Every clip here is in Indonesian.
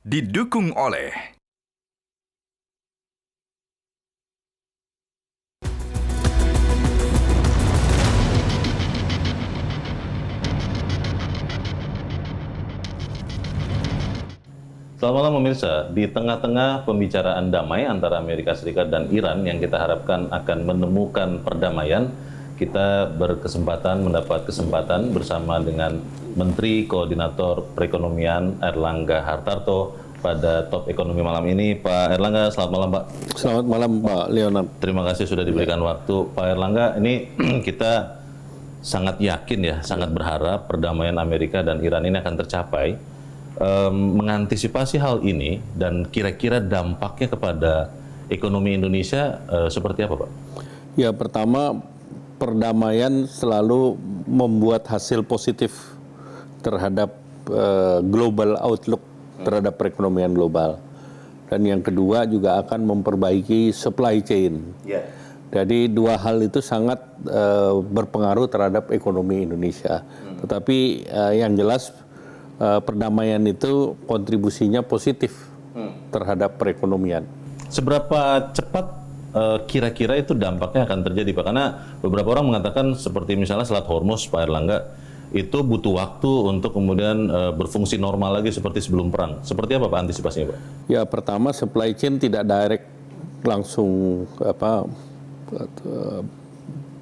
didukung oleh Selamat malam pemirsa, di tengah-tengah pembicaraan damai antara Amerika Serikat dan Iran yang kita harapkan akan menemukan perdamaian, kita mendapat kesempatan bersama dengan Menteri Koordinator Perekonomian Airlangga Hartarto pada Top Ekonomi malam ini. Pak Airlangga, selamat malam Pak. Selamat malam Pak Leonard. Terima kasih sudah diberikan waktu. Pak Airlangga, ini kita sangat yakin ya, sangat berharap perdamaian Amerika dan Iran ini akan tercapai. Mengantisipasi hal ini dan kira-kira dampaknya kepada ekonomi Indonesia seperti apa Pak? Ya, pertama perdamaian selalu membuat hasil positif terhadap global outlook terhadap perekonomian global. Dan yang kedua juga akan memperbaiki supply chain. Jadi dua hal itu sangat berpengaruh terhadap ekonomi Indonesia. Tetapi yang jelas perdamaian itu kontribusinya positif terhadap perekonomian. Seberapa cepat kira-kira itu dampaknya akan terjadi Pak? Karena beberapa orang mengatakan seperti misalnya Selat Hormuz, Pak Airlangga, itu butuh waktu untuk kemudian berfungsi normal lagi seperti sebelum perang. Seperti apa Pak antisipasinya Pak? Ya, pertama supply chain tidak direct langsung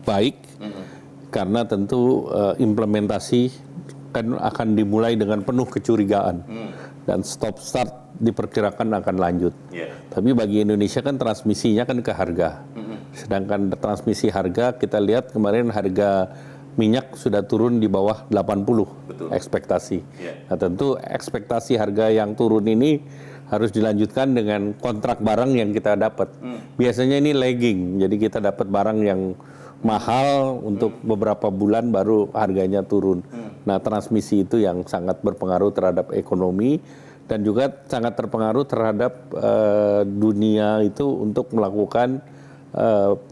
baik, karena tentu implementasi kan akan dimulai dengan penuh kecurigaan dan stop start diperkirakan akan lanjut. Tapi bagi Indonesia kan transmisinya kan ke harga. Sedangkan transmisi harga kita lihat kemarin harga minyak sudah turun di bawah 80 ekspektasi. Nah, tentu ekspektasi harga yang turun ini harus dilanjutkan dengan kontrak barang yang kita dapat. Biasanya ini lagging, jadi kita dapat barang yang mahal untuk beberapa bulan baru harganya turun. Nah, transmisi itu yang sangat berpengaruh terhadap ekonomi dan juga sangat terpengaruh terhadap dunia itu untuk melakukan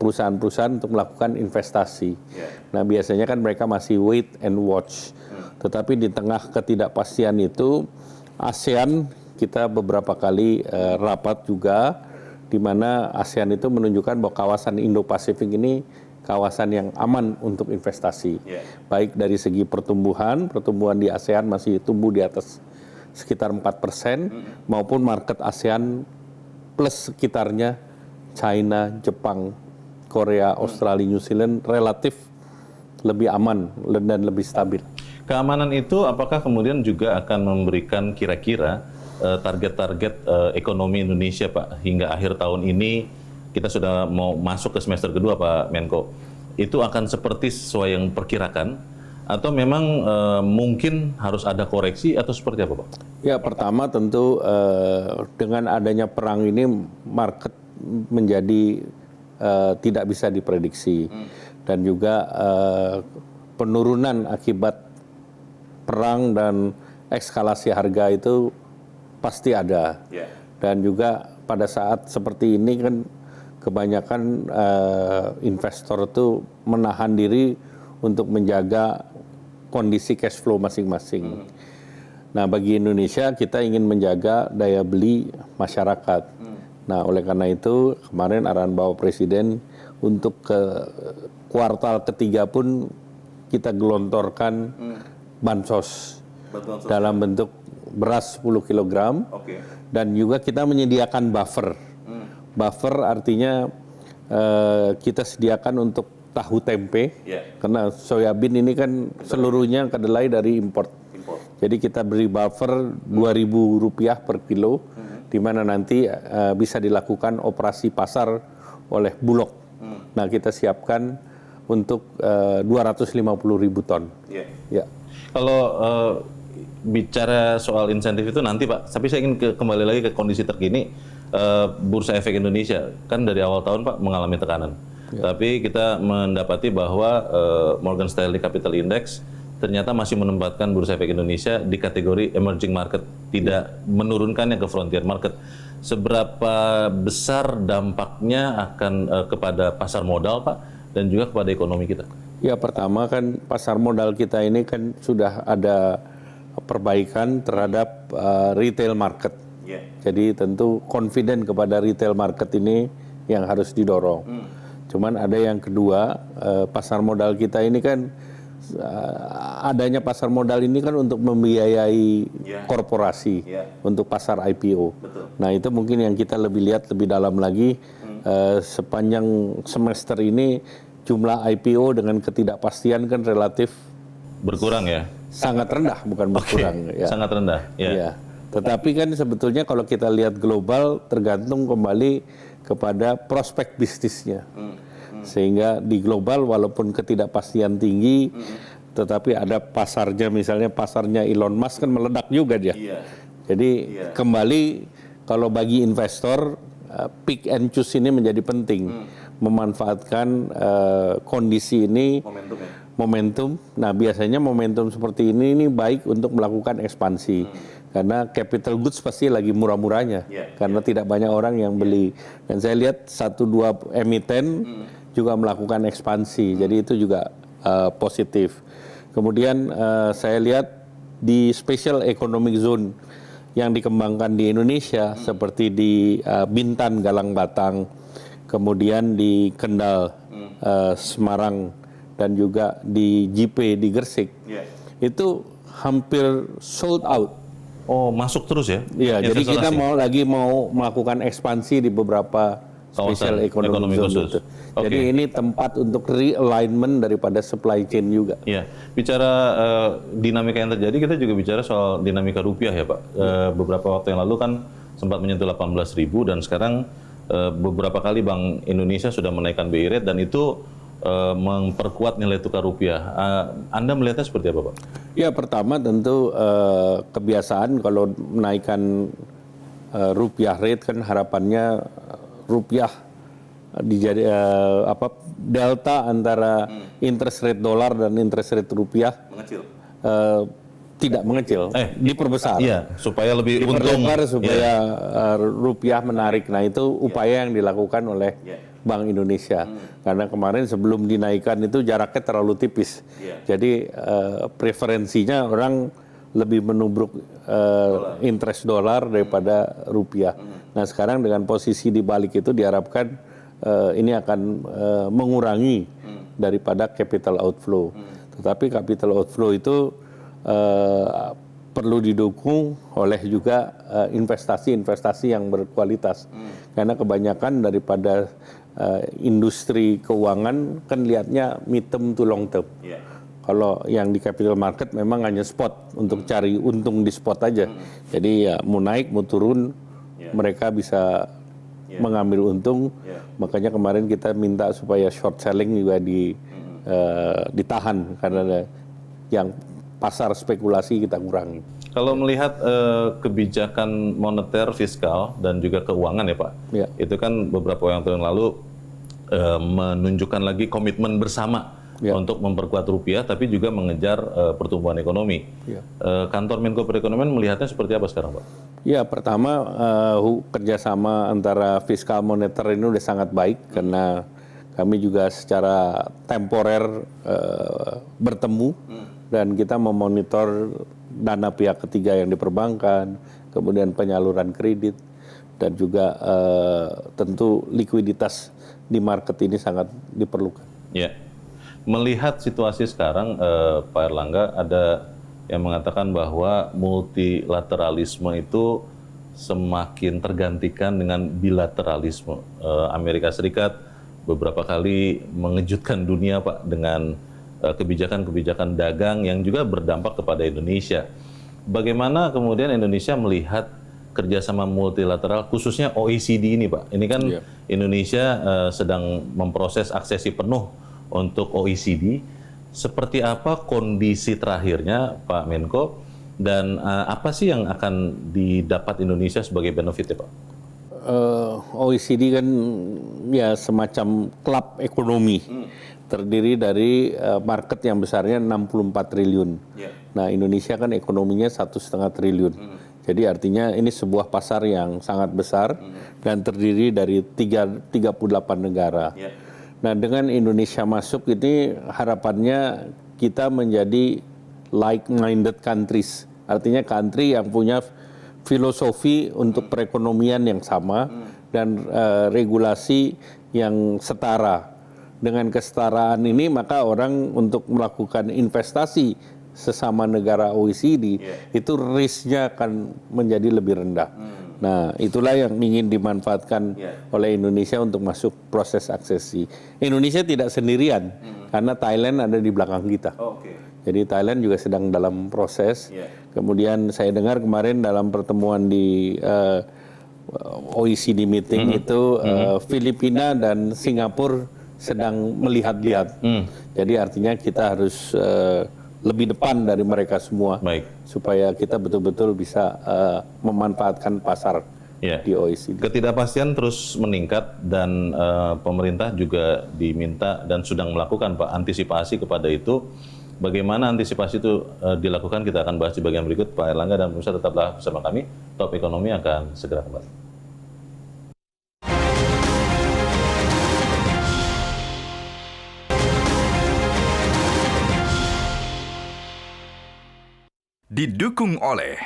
perusahaan-perusahaan untuk melakukan investasi. Nah, biasanya kan mereka masih wait and watch. Tetapi di tengah ketidakpastian itu, ASEAN kita beberapa kali rapat juga, di mana ASEAN itu menunjukkan bahwa kawasan Indo-Pasifik ini kawasan yang aman untuk investasi. Baik dari segi pertumbuhan di ASEAN masih tumbuh di atas sekitar 4%, maupun market ASEAN plus sekitarnya China, Jepang, Korea, Australia, New Zealand relatif lebih aman dan lebih stabil. Keamanan itu apakah kemudian juga akan memberikan kira-kira target-target ekonomi Indonesia Pak hingga akhir tahun ini? Kita sudah mau masuk ke semester kedua Pak Menko. Itu akan seperti sesuai yang perkirakan atau memang mungkin harus ada koreksi atau seperti apa Pak? Ya, pertama tentu dengan adanya perang ini market menjadi tidak bisa diprediksi. Dan juga penurunan akibat perang dan eskalasi harga itu pasti ada. Dan juga pada saat seperti ini kan kebanyakan investor itu menahan diri untuk menjaga kondisi cash flow masing-masing. Nah, bagi Indonesia kita ingin menjaga daya beli masyarakat. Nah, oleh karena itu kemarin arahan Bapak Presiden untuk ke kuartal ketiga pun kita gelontorkan bansos dalam bentuk beras 10 kg dan juga kita menyediakan buffer. Buffer artinya kita sediakan untuk tahu tempe, karena soyabin ini kan seluruhnya kedelai dari import. Jadi kita beri buffer Rp2.000 per kilo, di mana nanti bisa dilakukan operasi pasar oleh Bulog. Nah, kita siapkan untuk 250.000 ton. Kalau bicara soal insentif itu nanti Pak, tapi saya ingin kembali lagi ke kondisi terkini. Bursa Efek Indonesia kan dari awal tahun Pak mengalami tekanan. Tapi kita mendapati bahwa Morgan Stanley Capital Index ternyata masih menempatkan Bursa Efek Indonesia di kategori emerging market, tidak menurunkannya ke frontier market. Seberapa besar dampaknya akan kepada pasar modal Pak dan juga kepada ekonomi kita? Ya, pertama kan pasar modal kita ini kan sudah ada perbaikan terhadap retail market. Jadi tentu confident kepada retail market ini yang harus didorong. Cuman ada yang kedua, pasar modal kita ini kan adanya pasar modal ini kan untuk membiayai korporasi untuk pasar IPO. Nah itu mungkin yang kita lebih lihat lebih dalam lagi sepanjang semester ini jumlah IPO dengan ketidakpastian kan relatif Berkurang ya? sangat rendah, bukan berkurang. Ya. Sangat rendah. Ya. Ya. Tetapi kan sebetulnya kalau kita lihat global tergantung kembali kepada prospek bisnisnya. Sehingga di global walaupun ketidakpastian tinggi, tetapi ada pasarnya, misalnya pasarnya Elon Musk kan meledak juga dia. Jadi kembali kalau bagi investor pick and choose ini menjadi penting, memanfaatkan kondisi ini. Momentum. Nah biasanya momentum seperti ini baik untuk melakukan ekspansi karena capital goods pasti lagi murah-murahnya karena tidak banyak orang yang beli. Dan saya lihat 1-2 emiten juga melakukan ekspansi, jadi itu juga positif. Kemudian saya lihat di special economic zone yang dikembangkan di Indonesia seperti di Bintan, Galang Batang, kemudian di Kendal, Semarang, dan juga di JP di Gresik, itu hampir sold out. Oh, masuk terus ya? Iya, jadi kita mau melakukan ekspansi di beberapa special economic zone. Jadi ini tempat untuk realignment daripada supply chain juga. Iya, bicara dinamika yang terjadi, kita juga bicara soal dinamika rupiah ya Pak. Beberapa waktu yang lalu kan sempat menyentuh 18.000 dan sekarang beberapa kali Bank Indonesia sudah menaikkan BI rate dan itu memperkuat nilai tukar rupiah. Anda melihatnya seperti apa, Pak? Ya, pertama tentu kebiasaan kalau menaikkan rupiah rate kan harapannya rupiah dijadi delta antara interest rate dolar dan interest rate rupiah mengecil. Tidak mengecil, diperbesar. Iya, supaya lebih untung. Supaya rupiah menarik. Nah, itu upaya yang dilakukan oleh Bank Indonesia. Karena kemarin sebelum dinaikkan itu jaraknya terlalu tipis. Jadi preferensinya orang lebih menubruk interest dolar daripada rupiah. Nah, sekarang dengan posisi di balik itu diharapkan ini akan mengurangi daripada capital outflow. Tetapi capital outflow itu perlu didukung oleh juga investasi-investasi yang berkualitas. Karena kebanyakan daripada industri keuangan kan lihatnya midterm to long term. Kalau yang di capital market memang hanya spot untuk cari untung di spot aja. Jadi ya mau naik mau turun mereka bisa mengambil untung. Makanya kemarin kita minta supaya short selling juga ditahan karena yang pasar spekulasi kita kurangi. Kalau melihat kebijakan moneter, fiskal, dan juga keuangan ya Pak, itu kan beberapa waktu yang lalu menunjukkan lagi komitmen bersama untuk memperkuat rupiah, tapi juga mengejar pertumbuhan ekonomi. Kantor Menko Perekonomian melihatnya seperti apa sekarang Pak? Ya, pertama kerjasama antara fiskal moneter ini udah sangat baik karena kami juga secara temporer bertemu dan kita memonitor dana pihak ketiga yang diperbankan, kemudian penyaluran kredit, dan juga tentu likuiditas di market ini sangat diperlukan. Ya, melihat situasi sekarang, Pak Erlangga, ada yang mengatakan bahwa multilateralisme itu semakin tergantikan dengan bilateralisme. Amerika Serikat beberapa kali mengejutkan dunia Pak dengan kebijakan-kebijakan dagang yang juga berdampak kepada Indonesia. Bagaimana kemudian Indonesia melihat kerjasama multilateral khususnya OECD ini Pak? Ini kan Indonesia sedang memproses aksesi penuh untuk OECD. Seperti apa kondisi terakhirnya Pak Menko dan apa sih yang akan didapat Indonesia sebagai benefitnya Pak? OECD kan ya semacam klub ekonomi. Terdiri dari market yang besarnya 64 triliun. Nah, Indonesia kan ekonominya 1,5 triliun. Jadi artinya ini sebuah pasar yang sangat besar dan terdiri dari 38 negara. Nah, dengan Indonesia masuk ini harapannya kita menjadi like-minded countries. Artinya country yang punya filosofi untuk perekonomian yang sama dan regulasi yang setara. Dengan kesetaraan ini maka orang untuk melakukan investasi sesama negara OECD itu risknya akan menjadi lebih rendah. Nah, itulah yang ingin dimanfaatkan oleh Indonesia untuk masuk proses aksesi. Indonesia tidak sendirian karena Thailand ada di belakang kita. Jadi Thailand juga sedang dalam proses. Kemudian saya dengar kemarin dalam pertemuan di OECD meeting itu Filipina dan Singapura sedang melihat-lihat. Jadi artinya kita harus lebih depan dari mereka semua. Supaya kita betul-betul bisa memanfaatkan pasar di OECD. Ketidakpastian terus meningkat dan pemerintah juga diminta dan sedang melakukan Pak antisipasi kepada itu. Bagaimana antisipasi itu dilakukan kita akan bahas di bagian berikut. Pak Erlangga dan pemirsa tetaplah bersama kami. Top Ekonomi akan segera kembali. Didukung oleh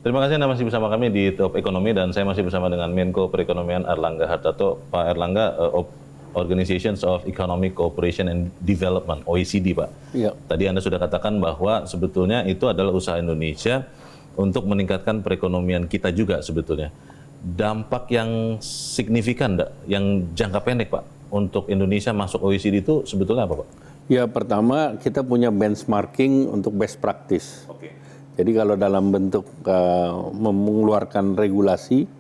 Terima kasih Anda masih bersama kami di Top Ekonomi dan saya masih bersama dengan Menko Perekonomian Erlangga Hartarto. Pak Erlangga, Organizations of Economic Cooperation and Development, OECD Pak. Tadi Anda sudah katakan bahwa sebetulnya itu adalah usaha Indonesia untuk meningkatkan perekonomian kita juga sebetulnya. Dampak yang signifikan, yang jangka pendek Pak, untuk Indonesia masuk OECD itu sebetulnya apa Pak? Ya, pertama kita punya benchmarking untuk best practice. Jadi kalau dalam bentuk mengeluarkan regulasi,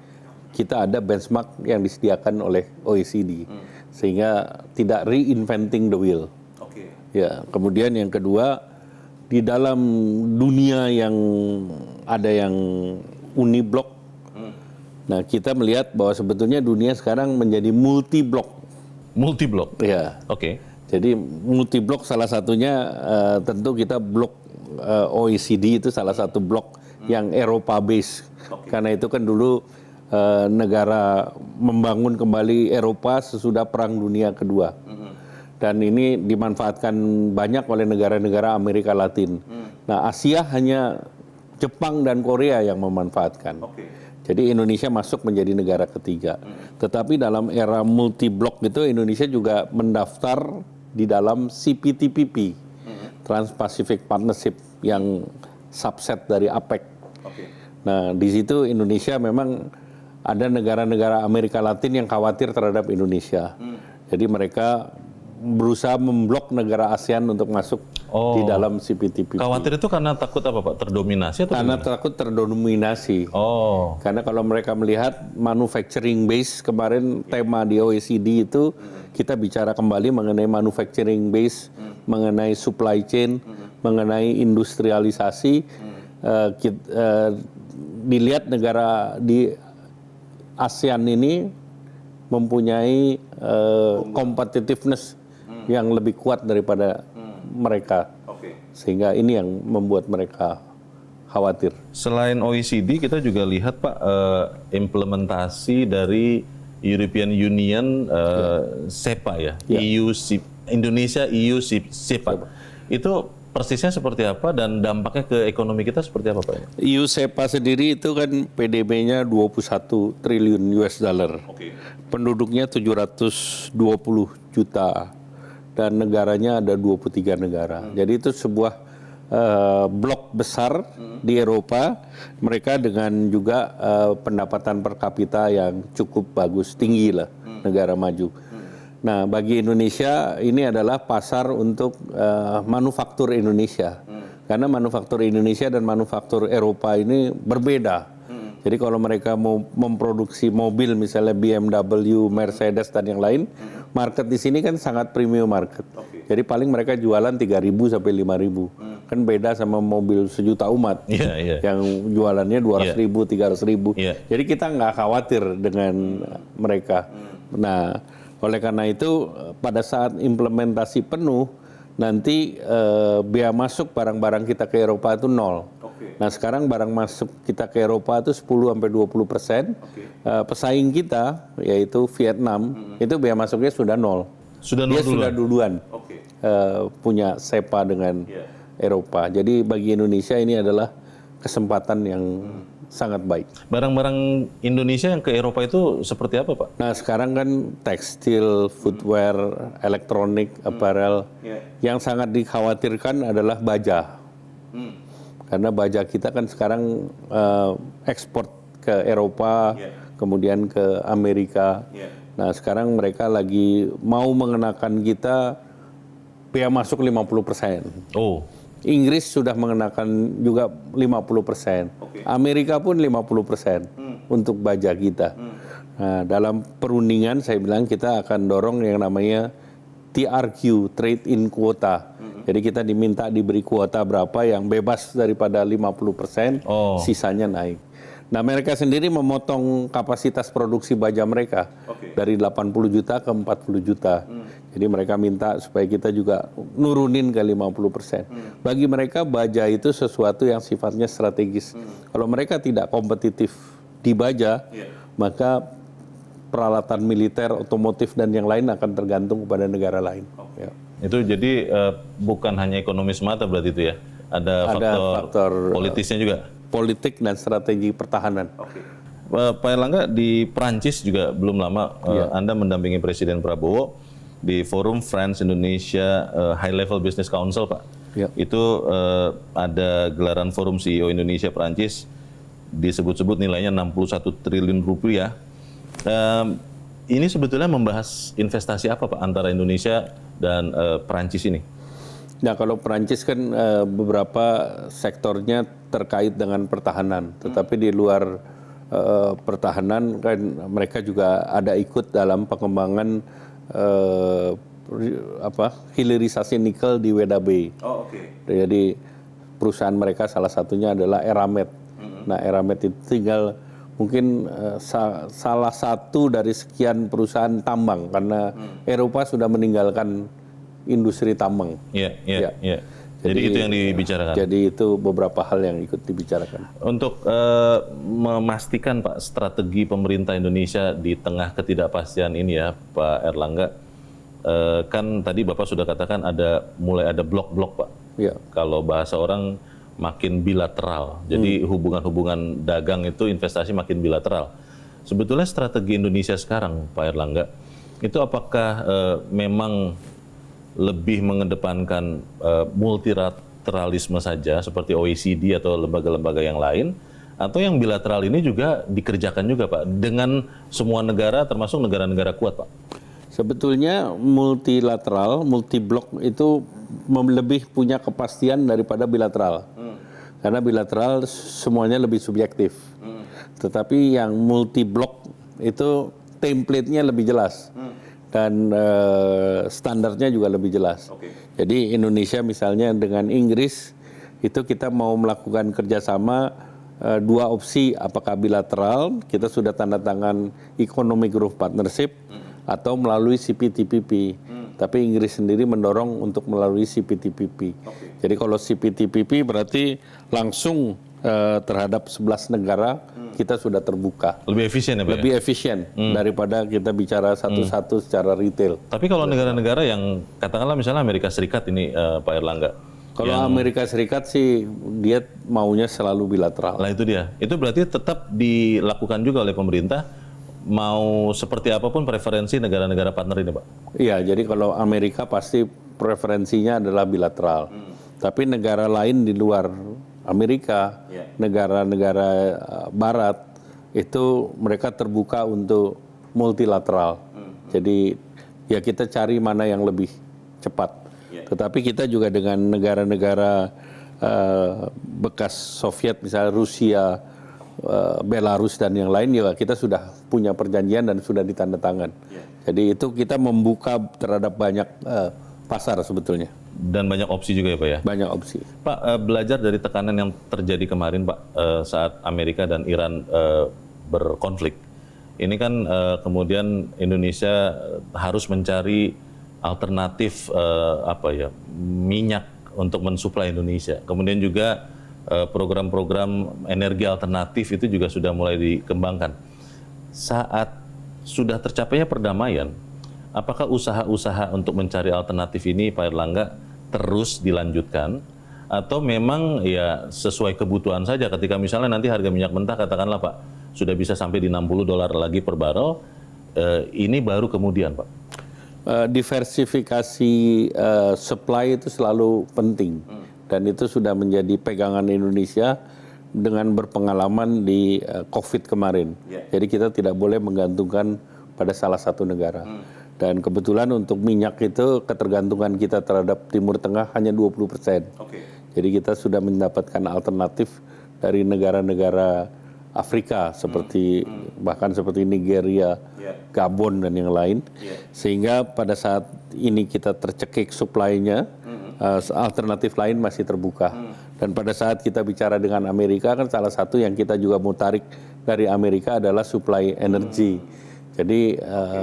kita ada benchmark yang disediakan oleh OECD. Sehingga tidak reinventing the wheel. Ya, kemudian yang kedua, di dalam dunia yang ada yang uniblok, nah kita melihat bahwa sebetulnya dunia sekarang menjadi multi-blok. Multi-blok? Ya. Jadi multi-blok salah satunya tentu kita blok OECD itu salah satu blok yang Eropa base. Karena itu kan dulu negara membangun kembali Eropa sesudah Perang Dunia Kedua. Dan ini dimanfaatkan banyak oleh negara-negara Amerika Latin. Nah, Asia hanya Jepang dan Korea yang memanfaatkan. Jadi Indonesia masuk menjadi negara ketiga. Tetapi dalam era multi-blok itu Indonesia juga mendaftar di dalam CPTPP, Trans-Pacific Partnership, yang subset dari APEC. Nah, di situ Indonesia memang ada negara-negara Amerika Latin yang khawatir terhadap Indonesia. Jadi mereka berusaha memblok negara ASEAN untuk masuk di dalam CPTPP. Khawatir itu karena takut apa Pak? Terdominasi atau karena gimana? takut terdominasi. Karena kalau mereka melihat manufacturing base, kemarin tema di OECD itu kita bicara kembali mengenai manufacturing base, mengenai supply chain, mengenai industrialisasi. Dilihat negara di ASEAN ini mempunyai competitiveness yang lebih kuat daripada mereka. Sehingga ini yang membuat mereka khawatir. Selain OECD, kita juga lihat Pak, implementasi dari European Union SEPA ya, Indonesia EU SEPA. Itu persisnya seperti apa dan dampaknya ke ekonomi kita seperti apa Pak? EU SEPA sendiri itu kan PDB-nya 21 triliun US dollar. Penduduknya 720 juta dan negaranya ada 23 negara. Jadi itu sebuah blok besar di Eropa, mereka dengan juga pendapatan per kapita yang cukup bagus, tinggi lah, negara maju. Nah, bagi Indonesia ini adalah pasar untuk manufaktur Indonesia. Karena manufaktur Indonesia dan manufaktur Eropa ini berbeda. Jadi kalau mereka mau memproduksi mobil misalnya BMW, Mercedes dan yang lain, market di sini kan sangat premium market. Jadi paling mereka jualan 3.000 sampai 5.000. Kan beda sama mobil sejuta umat yang jualannya 200.000, 300.000. Jadi kita nggak khawatir dengan mereka. Nah, oleh karena itu pada saat implementasi penuh nanti bea masuk barang-barang kita ke Eropa itu 0. Nah sekarang barang masuk kita ke Eropa itu 10-20%. Pesaing kita yaitu Vietnam itu bea masuknya sudah 0. Sudah Dia nol sudah duluan punya SEPA dengan Eropa. Jadi bagi Indonesia ini adalah kesempatan yang sangat baik. Barang-barang Indonesia yang ke Eropa itu seperti apa, Pak? Nah sekarang kan tekstil, footwear, elektronik, apparel. Yang sangat dikhawatirkan adalah baja. Karena baja kita kan sekarang ekspor ke Eropa, kemudian ke Amerika. Nah sekarang mereka lagi mau mengenakan kita bea masuk 50%. Oh, Inggris sudah mengenakan juga 50%. Amerika pun 50% untuk baja kita. Nah, dalam perundingan saya bilang kita akan dorong yang namanya TRQ, Trade in Quota. Jadi kita diminta diberi kuota berapa yang bebas daripada 50%, sisanya naik. Nah mereka sendiri memotong kapasitas produksi baja mereka dari 80 juta ke 40 juta. Jadi mereka minta supaya kita juga nurunin ke 50%. Bagi mereka baja itu sesuatu yang sifatnya strategis. Kalau mereka tidak kompetitif di baja, maka peralatan militer, otomotif dan yang lain akan tergantung kepada negara lain. Ya. itu jadi bukan hanya ekonomi semata berarti itu ya? Ada faktor politisnya juga? Politik dan strategi pertahanan. Pak Erlangga, di Prancis juga belum lama Anda mendampingi Presiden Prabowo di Forum France Indonesia High Level Business Council, Pak. Itu ada gelaran Forum CEO Indonesia Prancis, disebut-sebut nilainya 61 triliun rupiah. Ini sebetulnya membahas investasi apa, Pak, antara Indonesia dan Prancis ini? Nah kalau Perancis kan beberapa sektornya terkait dengan pertahanan, tetapi di luar pertahanan kan mereka juga ada ikut dalam pengembangan hilirisasi nikel di Weda Bay. Jadi perusahaan mereka salah satunya adalah Eramet. Nah Eramet itu tinggal mungkin salah satu dari sekian perusahaan tambang karena Eropa sudah meninggalkan industri tambang. Iya. Jadi itu yang dibicarakan. Jadi itu beberapa hal yang ikut dibicarakan. Untuk memastikan Pak strategi pemerintah Indonesia di tengah ketidakpastian ini ya Pak Erlangga, kan tadi Bapak sudah katakan mulai ada blok-blok Pak. Ya. Kalau bahasa orang makin bilateral. Jadi hubungan-hubungan dagang itu investasi makin bilateral. Sebetulnya strategi Indonesia sekarang Pak Erlangga itu apakah memang lebih mengedepankan multilateralisme saja seperti OECD atau lembaga-lembaga yang lain, atau yang bilateral ini juga dikerjakan juga Pak dengan semua negara termasuk negara-negara kuat Pak? Sebetulnya multilateral, multiblok itu lebih punya kepastian daripada bilateral. Karena bilateral semuanya lebih subjektif. Tetapi yang multiblok itu template-nya lebih jelas. Dan standarnya juga lebih jelas. Jadi Indonesia misalnya dengan Inggris itu kita mau melakukan kerjasama dua opsi, apakah bilateral kita sudah tanda tangan Economic Growth Partnership atau melalui CPTPP. Tapi Inggris sendiri mendorong untuk melalui CPTPP. Jadi kalau CPTPP berarti langsung terhadap 11 negara kita sudah terbuka. Lebih efisien ya Pak? Lebih efisien daripada kita bicara satu-satu secara retail. Tapi kalau negara-negara yang katakanlah misalnya Amerika Serikat ini Pak Erlangga. Kalau Amerika Serikat sih dia maunya selalu bilateral. Lah itu dia. Itu berarti tetap dilakukan juga oleh pemerintah mau seperti apapun preferensi negara-negara partner ini Pak? Iya, jadi kalau Amerika pasti preferensinya adalah bilateral. Tapi negara lain di luar Amerika, negara-negara Barat itu mereka terbuka untuk multilateral. Jadi ya kita cari mana yang lebih cepat. Tetapi kita juga dengan negara-negara bekas Soviet, misalnya Rusia, Belarus dan yang lain juga kita sudah punya perjanjian dan sudah ditandatangan. Jadi itu kita membuka terhadap banyak pasar sebetulnya. Dan banyak opsi juga ya Pak ya? Banyak opsi. Pak, belajar dari tekanan yang terjadi kemarin Pak saat Amerika dan Iran berkonflik. Ini kan kemudian Indonesia harus mencari alternatif minyak untuk mensuplai Indonesia. Kemudian juga program-program energi alternatif itu juga sudah mulai dikembangkan. Saat sudah tercapainya perdamaian, apakah usaha-usaha untuk mencari alternatif ini, Pak Airlangga, terus dilanjutkan? Atau memang ya sesuai kebutuhan saja ketika misalnya nanti harga minyak mentah katakanlah Pak, sudah bisa sampai di $60 lagi per barrel, ini baru kemudian Pak? Diversifikasi supply itu selalu penting. Dan itu sudah menjadi pegangan Indonesia dengan berpengalaman di COVID kemarin. Jadi kita tidak boleh menggantungkan pada salah satu negara. Dan kebetulan untuk minyak itu ketergantungan kita terhadap Timur Tengah hanya 20%. Jadi kita sudah mendapatkan alternatif dari negara-negara Afrika seperti bahkan seperti Nigeria, Gabon dan yang lain. Sehingga pada saat ini kita tercekik supply-nya, alternatif lain masih terbuka. Dan pada saat kita bicara dengan Amerika kan salah satu yang kita juga mau tarik dari Amerika adalah supply energi. Jadi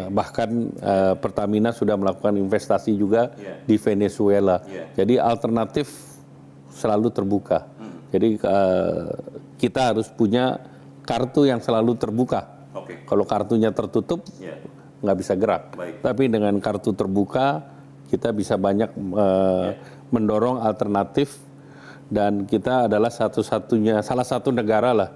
bahkan Pertamina sudah melakukan investasi juga di Venezuela. Jadi alternatif selalu terbuka. Jadi kita harus punya kartu yang selalu terbuka. Kalau kartunya tertutup nggak bisa gerak. Tapi dengan kartu terbuka kita bisa banyak mendorong alternatif. Dan kita adalah salah satu negara lah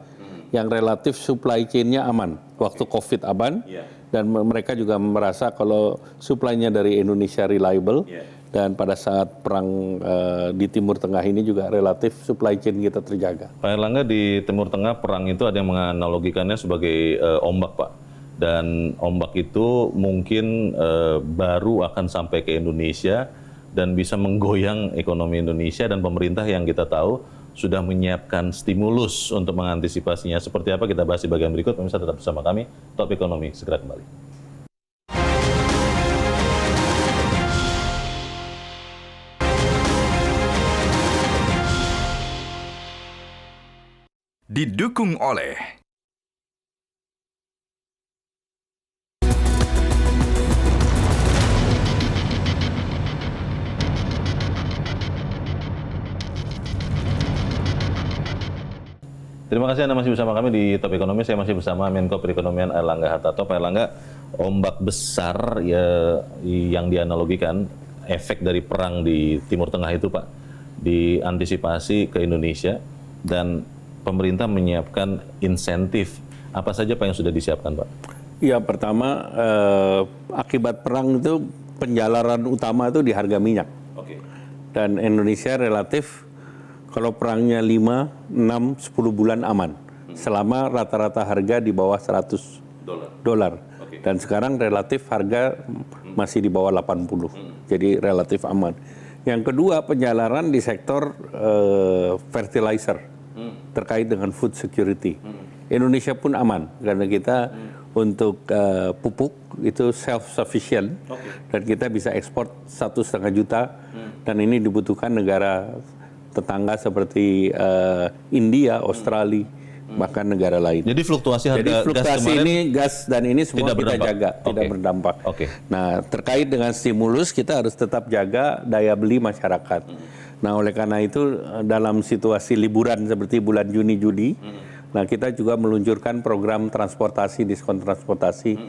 yang relatif supply chain-nya aman. Waktu COVID aman, dan mereka juga merasa kalau supply-nya dari Indonesia reliable, dan pada saat perang di Timur Tengah ini juga relatif supply chain kita terjaga. Pak Airlangga, di Timur Tengah perang itu ada yang menganalogikannya sebagai ombak Pak. Dan ombak itu mungkin baru akan sampai ke Indonesia, dan bisa menggoyang ekonomi Indonesia, dan pemerintah yang kita tahu sudah menyiapkan stimulus untuk mengantisipasinya. Seperti apa kita bahas di bagian berikut, pemirsa tetap bersama kami, Top Ekonomi segera kembali. Didukung oleh Terima kasih Anda masih bersama kami di Top Ekonomi. Saya masih bersama Menko Perekonomian Airlangga Hartarto. Pak Airlangga, ombak besar ya, yang dianalogikan efek dari perang di Timur Tengah itu Pak, diantisipasi ke Indonesia, dan pemerintah menyiapkan insentif. Apa saja Pak yang sudah disiapkan Pak? Ya, pertama akibat perang itu penjalaran utama itu di harga minyak. Dan Indonesia relatif kalau perangnya 5, 6, 10 bulan aman. Selama rata-rata harga di bawah $100. Dan sekarang relatif harga masih di bawah 80. Jadi relatif aman. Yang kedua, penjalaran di sektor fertilizer terkait dengan food security. Indonesia pun aman karena kita untuk pupuk itu self-sufficient. Dan kita bisa ekspor 1,5 juta. Dan ini dibutuhkan negara tetangga seperti India, Australia, bahkan negara lain. Jadi fluktuasi harga Jadi fluktuasi gas ini gas dan ini semua kita jaga, tidak berdampak. Nah, terkait dengan stimulus kita harus tetap jaga daya beli masyarakat. Nah, oleh karena itu dalam situasi liburan seperti bulan Juni, Juli, nah kita juga meluncurkan program transportasi, diskon transportasi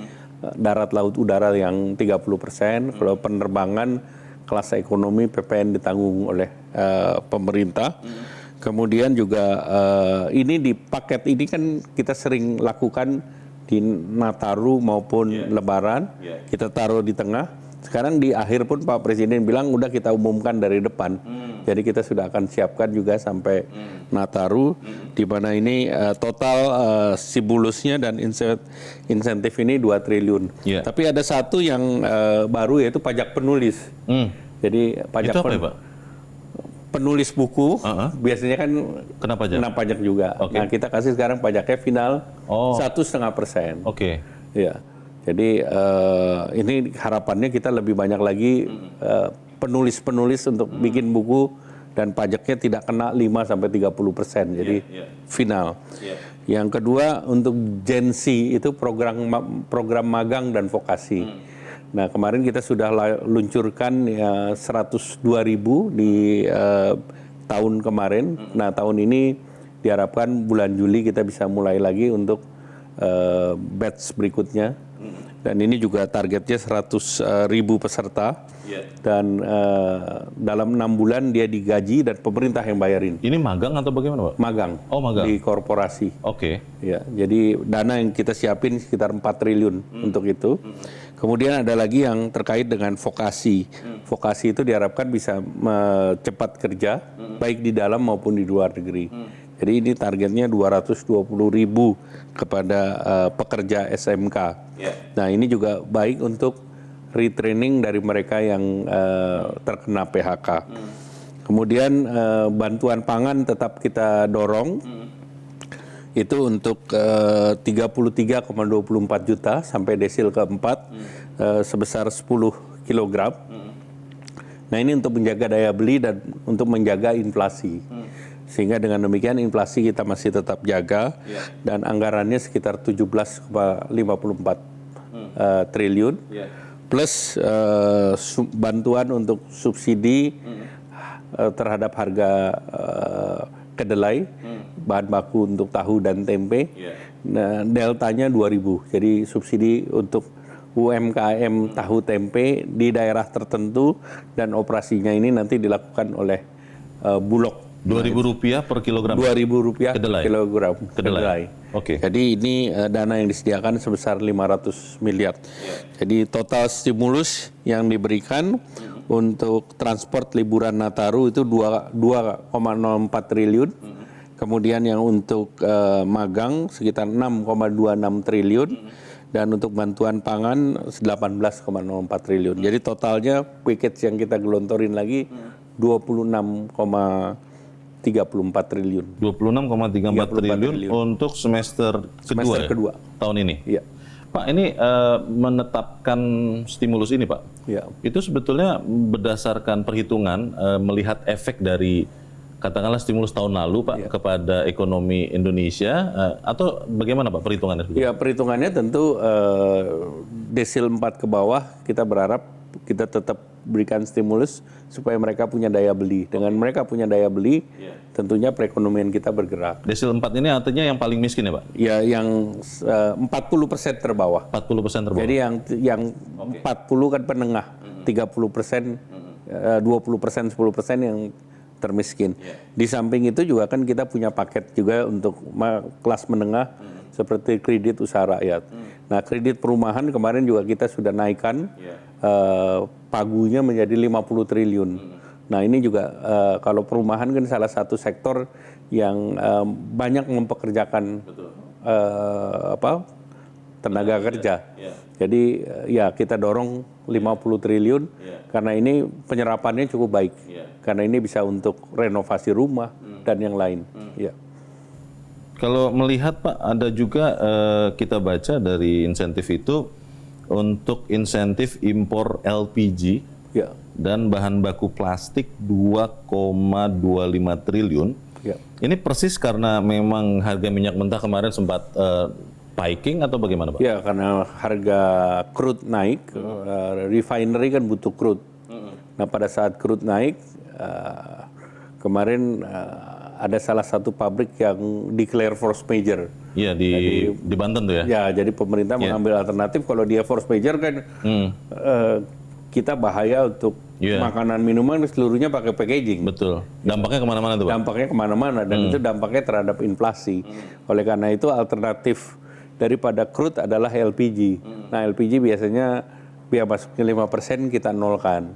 darat, laut, udara yang 30%. Kalau penerbangan kelas ekonomi PPN ditanggung oleh pemerintah. Kemudian juga ini di paket ini kan kita sering lakukan di Nataru maupun Lebaran, kita taruh di tengah. Sekarang di akhir pun Pak Presiden bilang udah kita umumkan dari depan. Jadi kita sudah akan siapkan juga sampai Nataru, di mana ini total stimulusnya dan insentif ini 2 triliun. Tapi ada satu yang baru yaitu pajak penulis. Jadi pajak itu apa ya, Pak? Penulis buku biasanya kan kena pajak juga. Nah, kita kasih sekarang pajaknya final 1,5%. Ya. Jadi ini harapannya kita lebih banyak lagi penulis-penulis untuk bikin buku dan pajaknya tidak kena 5-30%. Jadi final. Yang kedua untuk Gen Z itu program magang dan vokasi. Nah, kemarin kita sudah luncurkan 102.000 di tahun kemarin. Nah, tahun ini diharapkan bulan Juli kita bisa mulai lagi untuk batch berikutnya. Dan ini juga targetnya 100.000 peserta. Dan dalam 6 bulan dia digaji dan pemerintah yang bayarin. Ini magang atau bagaimana, Pak? Magang. Oh, magang. Di korporasi. Oke. Ya, jadi dana yang kita siapin sekitar 4 triliun untuk itu. Kemudian ada lagi yang terkait dengan vokasi. Vokasi itu diharapkan bisa cepat kerja, baik di dalam maupun di luar negeri. Jadi ini targetnya 220.000 kepada pekerja SMK. Nah, ini juga baik untuk retraining dari mereka yang terkena PHK. Kemudian bantuan pangan tetap kita dorong. Itu untuk 33,24 juta sampai desil keempat sebesar 10 kilogram. Nah, ini untuk menjaga daya beli dan untuk menjaga inflasi. Sehingga dengan demikian inflasi kita masih tetap jaga dan anggarannya sekitar 17,54 triliun. Plus bantuan untuk subsidi terhadap harga kedelai, bahan baku untuk tahu dan tempe. Nah, deltanya 2.000. Jadi subsidi untuk UMKM tahu tempe di daerah tertentu dan operasinya ini nanti dilakukan oleh Bulog. Rp2.000 per kilogram. Rp2.000 Kedelai. per kilogram kedelai. Oke. Jadi ini dana yang disediakan sebesar 500 miliar. Jadi total stimulus yang diberikan untuk transport liburan Nataru itu 2,04 triliun. Kemudian yang untuk magang sekitar 6,26 triliun. Dan untuk bantuan pangan 18,04 triliun. Jadi totalnya package yang kita gelontorin lagi 26,34 triliun. 26,34 triliun untuk semester kedua tahun ini. Iya. Pak, ini menetapkan stimulus ini, Pak. Iya. Itu sebetulnya berdasarkan perhitungan melihat efek dari katakanlah stimulus tahun lalu, Pak, kepada ekonomi Indonesia atau bagaimana, Pak, perhitungannya? Ya, perhitungannya tentu desil 4 ke bawah kita berharap kita tetap berikan stimulus supaya mereka punya daya beli. Dengan mereka punya daya beli, tentunya perekonomian kita bergerak. Desil 4 ini artinya yang paling miskin ya, Pak? Ya, yang 40% terbawah. 40% terbawah. Jadi yang 40 kan penengah, 30%, 20%, 10% yang termiskin. Di samping itu juga kan kita punya paket juga untuk kelas menengah seperti kredit usaha rakyat. Nah, kredit perumahan kemarin juga kita sudah naikkan pagunya menjadi 50 triliun. Nah, ini juga kalau perumahan kan salah satu sektor yang banyak mempekerjakan tenaga kerja. Jadi ya kita dorong 50 triliun karena ini penyerapannya cukup baik. Karena ini bisa untuk renovasi rumah dan yang lain. Ya. Kalau melihat, Pak, ada juga kita baca dari insentif itu untuk insentif impor LPG dan bahan baku plastik 2,25 triliun. Ini persis karena memang harga minyak mentah kemarin sempat spiking atau bagaimana, Pak? Ya, karena harga crude naik, refinery kan butuh crude. Nah, pada saat crude naik, kemarin ada salah satu pabrik yang declare force major. Iya, di Banten tuh ya? Ya, jadi pemerintah mengambil alternatif. Kalau dia force major kan kita bahaya untuk makanan minuman seluruhnya pakai packaging. Betul. Dampaknya kemana-mana tuh, Pak? Dampaknya kemana-mana dan itu dampaknya terhadap inflasi. Oleh karena itu alternatif daripada crude adalah LPG. Nah, LPG biasanya biaya masuknya 5% kita nolkan.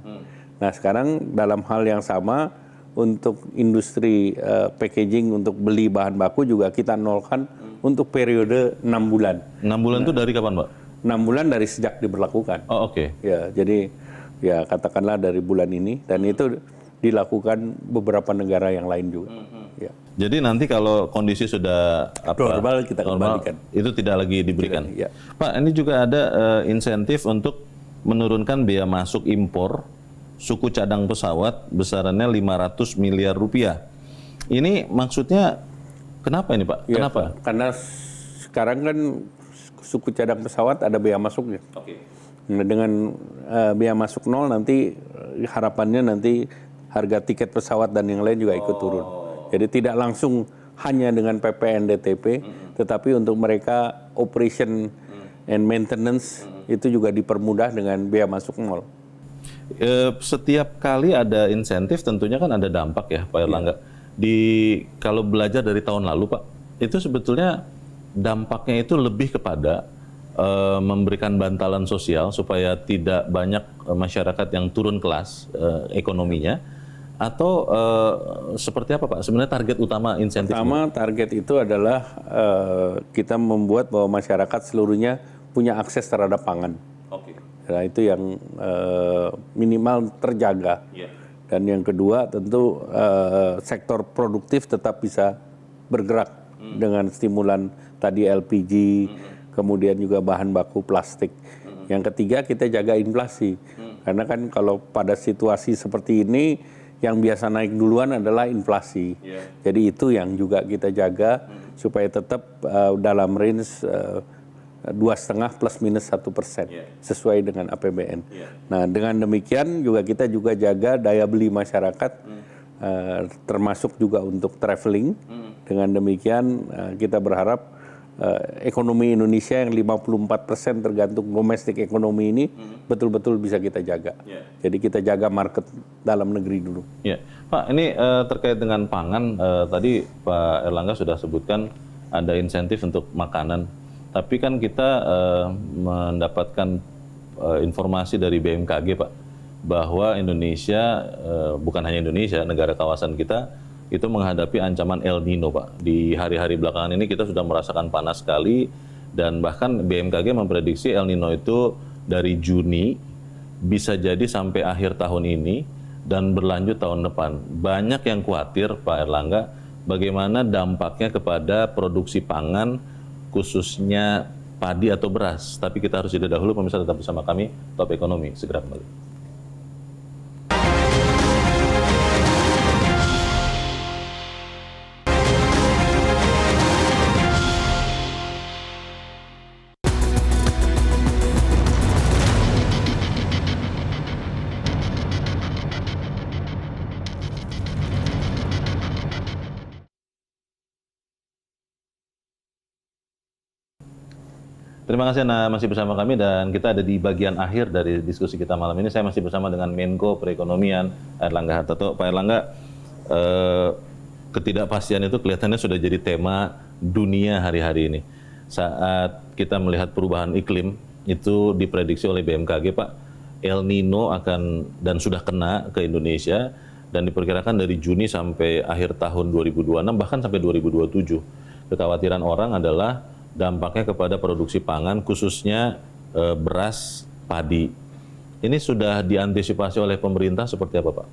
Nah, sekarang dalam hal yang sama untuk industri packaging untuk beli bahan baku juga kita nolkan untuk periode 6 bulan. 6 bulan itu dari kapan, Pak? 6 bulan dari sejak diberlakukan. Oh, oke. Ya, jadi ya katakanlah dari bulan ini dan itu dilakukan beberapa negara yang lain juga. Ya. Jadi nanti kalau kondisi sudah normal kita kembalikan. Itu tidak lagi diberikan. Ya. Pak, ini juga ada insentif untuk menurunkan biaya masuk impor suku cadang pesawat besarannya 500 miliar rupiah. Ini maksudnya kenapa ini, Pak? Ya, kenapa? Karena sekarang kan suku cadang pesawat ada biaya masuknya. Nah, dengan biaya masuk nol nanti harapannya nanti harga tiket pesawat dan yang lain juga ikut turun. Jadi tidak langsung hanya dengan PPNDTP, tetapi untuk mereka operation and maintenance itu juga dipermudah dengan biaya masuk mall. Setiap kali ada insentif tentunya kan ada dampak ya Pak Erlangga. Kalau belajar dari tahun lalu Pak, itu sebetulnya dampaknya itu lebih kepada memberikan bantalan sosial supaya tidak banyak masyarakat yang turun kelas ekonominya, atau seperti apa Pak? Sebenarnya target utama insentif? Pertama target itu adalah kita membuat bahwa masyarakat seluruhnya punya akses terhadap pangan. Oke. Nah, itu yang minimal terjaga. Dan yang kedua tentu sektor produktif tetap bisa bergerak dengan stimulan tadi LPG, kemudian juga bahan baku plastik. Yang ketiga kita jaga inflasi. Karena kan kalau pada situasi seperti ini yang biasa naik duluan adalah inflasi. Jadi itu yang juga kita jaga supaya tetap dalam range 2,5 plus minus 1% sesuai dengan APBN. Nah dengan demikian juga kita juga jaga daya beli masyarakat termasuk juga untuk traveling. Dengan demikian kita berharap ekonomi Indonesia yang 54% tergantung domestik ekonomi ini betul-betul bisa kita jaga. Jadi kita jaga market dalam negeri dulu. Ya, Pak, ini terkait dengan pangan, tadi Pak Erlangga sudah sebutkan ada insentif untuk makanan. Tapi kan kita mendapatkan informasi dari BMKG Pak, bahwa Indonesia, bukan hanya Indonesia, negara kawasan kita itu menghadapi ancaman El Nino Pak. Di hari-hari belakangan ini kita sudah merasakan panas sekali, dan bahkan BMKG memprediksi El Nino itu dari Juni bisa jadi sampai akhir tahun ini dan berlanjut tahun depan. Banyak yang khawatir Pak Erlangga bagaimana dampaknya kepada produksi pangan khususnya padi atau beras. Tapi kita harus jeda dahulu, pemirsa tetap bersama kami, Top Ekonomi segera kembali. Terima kasih Anda masih bersama kami, dan kita ada di bagian akhir dari diskusi kita malam ini. Saya masih bersama dengan Menko Perekonomian Erlangga Hartarto. Pak Erlangga, ketidakpastian itu kelihatannya sudah jadi tema dunia hari-hari ini. Saat kita melihat perubahan iklim, itu diprediksi oleh BMKG Pak, El Nino akan dan sudah kena ke Indonesia, dan diperkirakan dari Juni sampai akhir tahun 2026, bahkan sampai 2027. Kekhawatiran orang adalah dampaknya kepada produksi pangan, khususnya beras, padi. Ini sudah diantisipasi oleh pemerintah seperti apa Pak?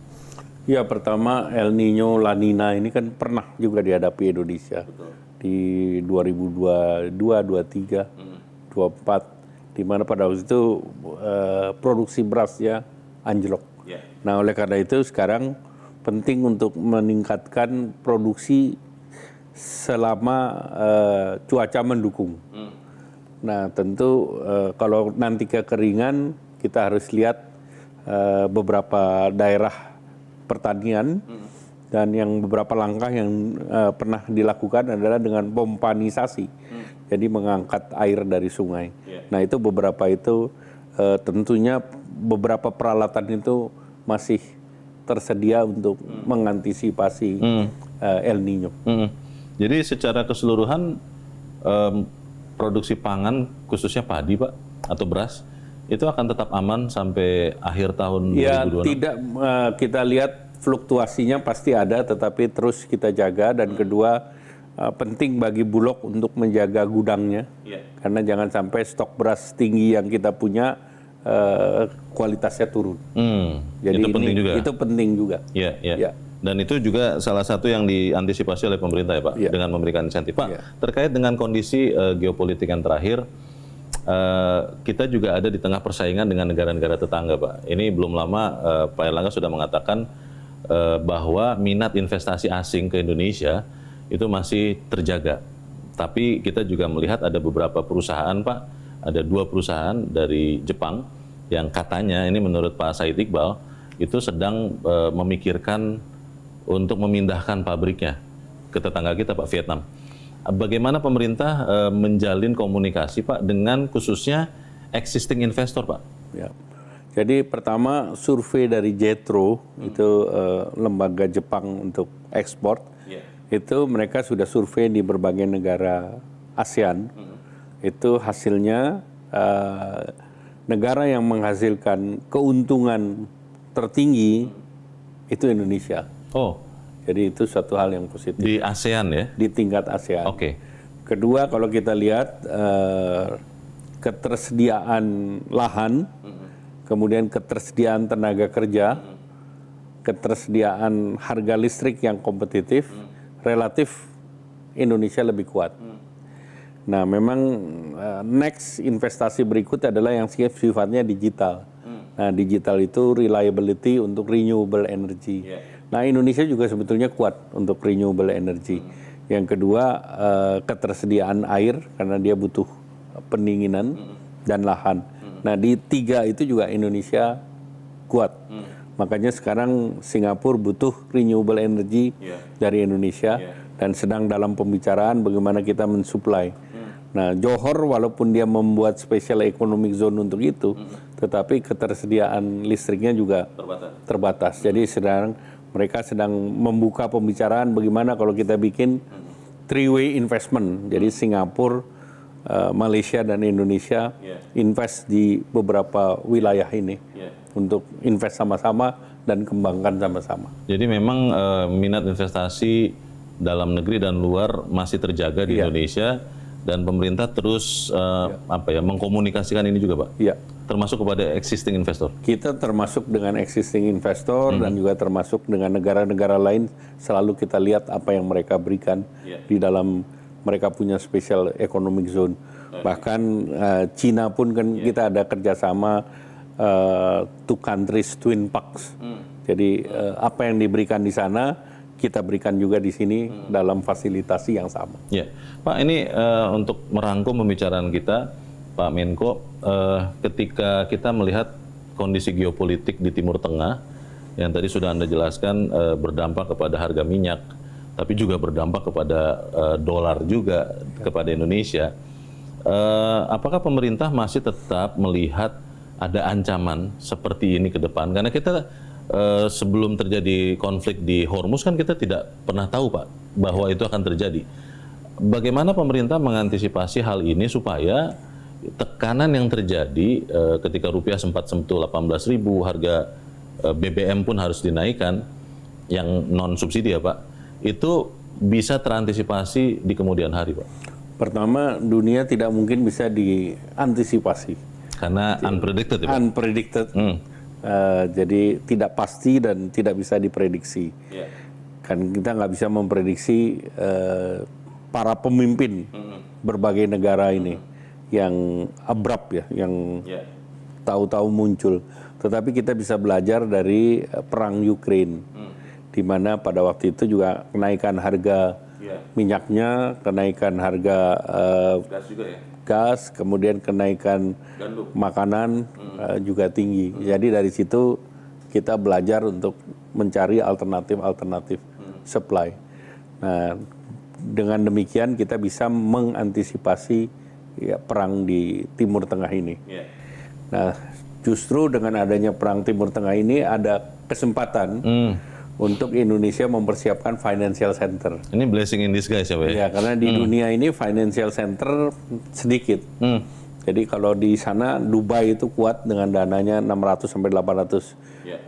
Ya, pertama El Nino, La Nina ini kan pernah juga dihadapi Indonesia. Betul. Di 2022, 23, 24, di mana pada waktu itu produksi berasnya anjlok. Nah, oleh karena itu sekarang penting untuk meningkatkan produksi selama cuaca mendukung. Nah tentu kalau nanti kekeringan kita harus lihat beberapa daerah pertanian, dan yang beberapa langkah yang pernah dilakukan adalah dengan pompanisasi, jadi mengangkat air dari sungai. Nah itu beberapa itu tentunya beberapa peralatan itu masih tersedia untuk mengantisipasi El Nino. Jadi secara keseluruhan produksi pangan khususnya padi Pak atau beras itu akan tetap aman sampai akhir tahun 2026? Ya tidak, kita lihat fluktuasinya pasti ada, tetapi terus kita jaga. Dan kedua penting bagi Bulog untuk menjaga gudangnya, karena jangan sampai stok beras tinggi yang kita punya kualitasnya turun. Jadi itu penting juga. Itu penting juga. Ya. Dan itu juga salah satu yang diantisipasi oleh pemerintah ya Pak, dengan memberikan insentif. Pak, terkait dengan kondisi geopolitik yang terakhir, kita juga ada di tengah persaingan dengan negara-negara tetangga Pak. Ini belum lama Pak Erlangga sudah mengatakan bahwa minat investasi asing ke Indonesia itu masih terjaga. Tapi kita juga melihat ada beberapa perusahaan Pak, ada 2 perusahaan dari Jepang yang katanya, ini menurut Pak Said Iqbal, itu sedang memikirkan untuk memindahkan pabriknya ke tetangga kita Pak, Vietnam. Bagaimana pemerintah menjalin komunikasi Pak dengan khususnya existing investor Pak? Ya. Jadi pertama survei dari JETRO itu lembaga Jepang untuk ekspor, itu mereka sudah survei di berbagai negara ASEAN. Itu hasilnya negara yang menghasilkan keuntungan tertinggi itu Indonesia. Oh, jadi itu suatu hal yang positif. Di ASEAN ya? Di tingkat ASEAN. Oke. Kedua, kalau kita lihat ketersediaan lahan, kemudian ketersediaan tenaga kerja, ketersediaan harga listrik yang kompetitif, relatif Indonesia lebih kuat. Nah, memang next investasi berikut adalah yang sifatnya digital. Nah, digital itu reliability untuk renewable energy. Nah, Indonesia juga sebetulnya kuat untuk renewable energy. Yang kedua, ketersediaan air karena dia butuh pendinginan dan lahan. Nah, di tiga itu juga Indonesia kuat. Makanya sekarang Singapura butuh renewable energy dari Indonesia dan sedang dalam pembicaraan bagaimana kita mensuplai. Nah, Johor walaupun dia membuat special economic zone untuk itu, tetapi ketersediaan listriknya juga terbatas. Jadi mereka sedang membuka pembicaraan bagaimana kalau kita bikin three-way investment. Jadi Singapura, Malaysia dan Indonesia invest di beberapa wilayah ini untuk invest sama-sama dan kembangkan sama-sama. Jadi memang minat investasi dalam negeri dan luar masih terjaga di Indonesia dan pemerintah terus mengkomunikasikan ini juga Pak? Iya. Termasuk kepada existing investor? Kita termasuk dengan existing investor dan juga termasuk dengan negara-negara lain, selalu kita lihat apa yang mereka berikan di dalam mereka punya special economic zone. Bahkan Cina pun kan kita ada kerjasama two countries twin parks. Jadi apa yang diberikan di sana kita berikan juga di sini dalam fasilitasi yang sama. Ya, Pak, ini untuk merangkum pembicaraan kita, Pak Menko, ketika kita melihat kondisi geopolitik di Timur Tengah yang tadi sudah Anda jelaskan berdampak kepada harga minyak, tapi juga berdampak kepada dolar juga kepada Indonesia. Apakah pemerintah masih tetap melihat ada ancaman seperti ini ke depan? Karena kita sebelum terjadi konflik di Hormuz kan kita tidak pernah tahu Pak bahwa itu akan terjadi. Bagaimana pemerintah mengantisipasi hal ini supaya tekanan yang terjadi ketika rupiah sempat sentuh 18.000, harga BBM pun harus dinaikkan yang non subsidi ya Pak, itu bisa terantisipasi di kemudian hari Pak? Pertama, dunia tidak mungkin bisa diantisipasi. Karena unpredicted ya Pak? Unpredicted. Jadi tidak pasti dan tidak bisa diprediksi. Kan kita nggak bisa memprediksi para pemimpin berbagai negara ini yang abrupt ya, yang tahu-tahu muncul. Tetapi kita bisa belajar dari perang Ukraine, di mana pada waktu itu juga kenaikan harga minyaknya, kenaikan harga gas, kemudian kenaikan makanan juga tinggi. Jadi dari situ kita belajar untuk mencari alternatif supply. Nah, dengan demikian kita bisa mengantisipasi perang di Timur Tengah ini. Nah, justru dengan adanya perang Timur Tengah ini ada kesempatan untuk Indonesia mempersiapkan financial center. Ini blessing in disguise ya Pak? Ya, karena di dunia ini financial center sedikit. Jadi kalau di sana Dubai itu kuat dengan dananya 600 sampai 800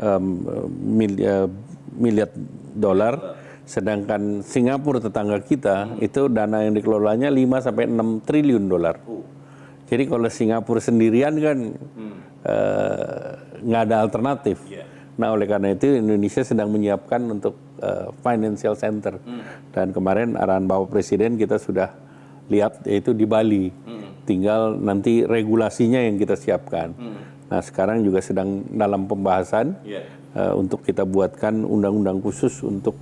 miliar dolar. Sedangkan Singapura tetangga kita itu dana yang dikelolanya 5 sampai 6 triliun dolar. Jadi kalau Singapura sendirian kan nggak ada alternatif. Nah, oleh karena itu Indonesia sedang menyiapkan untuk financial center. Dan kemarin arahan Bapak Presiden kita sudah lihat yaitu di Bali. Tinggal nanti regulasinya yang kita siapkan. Nah, sekarang juga sedang dalam pembahasan untuk kita buatkan undang-undang khusus untuk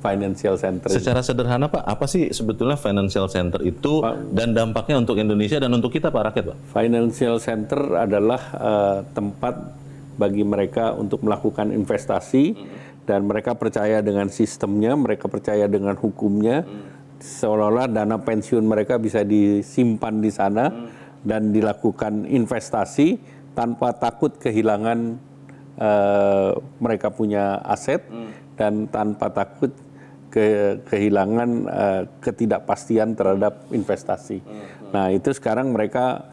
financial center. Secara sederhana Pak, apa sih sebetulnya financial center itu dan dampaknya untuk Indonesia dan untuk kita Pak rakyat Pak? Financial center adalah tempat bagi mereka untuk melakukan investasi, dan mereka percaya dengan sistemnya, mereka percaya dengan hukumnya, seolah-olah dana pensiun mereka bisa disimpan di sana dan dilakukan investasi tanpa takut kehilangan mereka punya aset dan tanpa takut kehilangan ketidakpastian terhadap investasi. Nah, itu sekarang mereka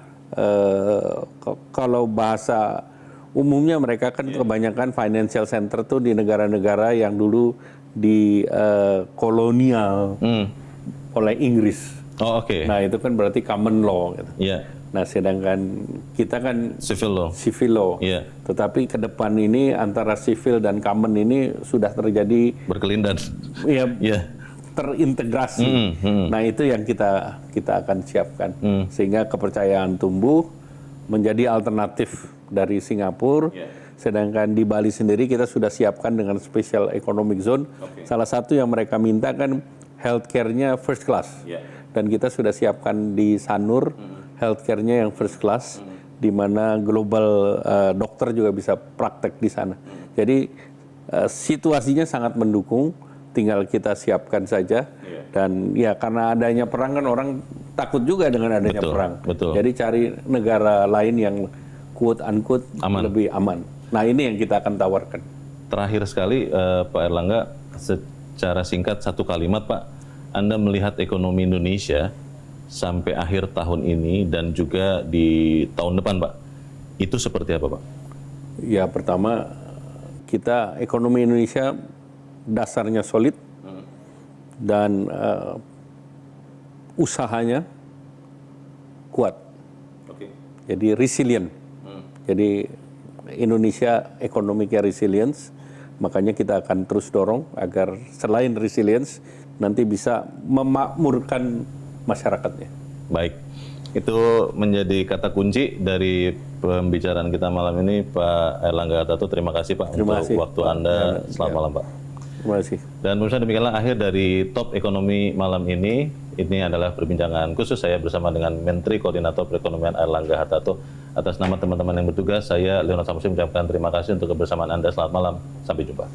kalau bahasa umumnya mereka kan kebanyakan financial center tuh di negara-negara yang dulu di kolonial oleh Inggris. Oh, oke. Nah, itu kan berarti common law gitu. Iya. Nah, sedangkan kita kan Civil law. civil law. Iya. Tetapi ke depan ini antara civil dan common ini sudah terjadi Berkelindan. ya Iya. terintegrasi. Nah, itu yang kita akan siapkan sehingga kepercayaan tumbuh menjadi alternatif dari Singapura. Sedangkan di Bali sendiri kita sudah siapkan dengan special economic zone. Salah satu yang mereka minta kan healthcare-nya first class. Dan kita sudah siapkan di Sanur healthcare-nya yang first class, di mana global dokter juga bisa praktek di sana. Jadi situasinya sangat mendukung, tinggal kita siapkan saja. Dan ya karena adanya perang kan orang takut juga dengan adanya perang. Betul. Jadi cari negara lain yang quote unquote lebih aman. Nah, ini yang kita akan tawarkan. Terakhir sekali Pak Erlangga, secara singkat satu kalimat Pak, Anda melihat ekonomi Indonesia sampai akhir tahun ini dan juga di tahun depan Pak, itu seperti apa Pak? Ya, pertama kita ekonomi Indonesia dasarnya solid dan usahanya kuat. Jadi resilient. Jadi Indonesia ekonominya resilience, makanya kita akan terus dorong agar selain resilience nanti bisa memakmurkan masyarakatnya. Baik, itu menjadi kata kunci dari pembicaraan kita malam ini, Pak Erlangga Hartarto. Terima kasih Pak untuk waktu Anda. Selamat malam Pak. Terima kasih. Dan pemirsa, demikianlah akhir dari Top Ekonomi malam ini. Ini adalah perbincangan khusus saya bersama dengan Menteri Koordinator Perekonomian Erlangga Hartarto. Atas nama teman-teman yang bertugas, saya Leonard Samusi mengucapkan terima kasih untuk kebersamaan Anda. Selamat malam, sampai jumpa.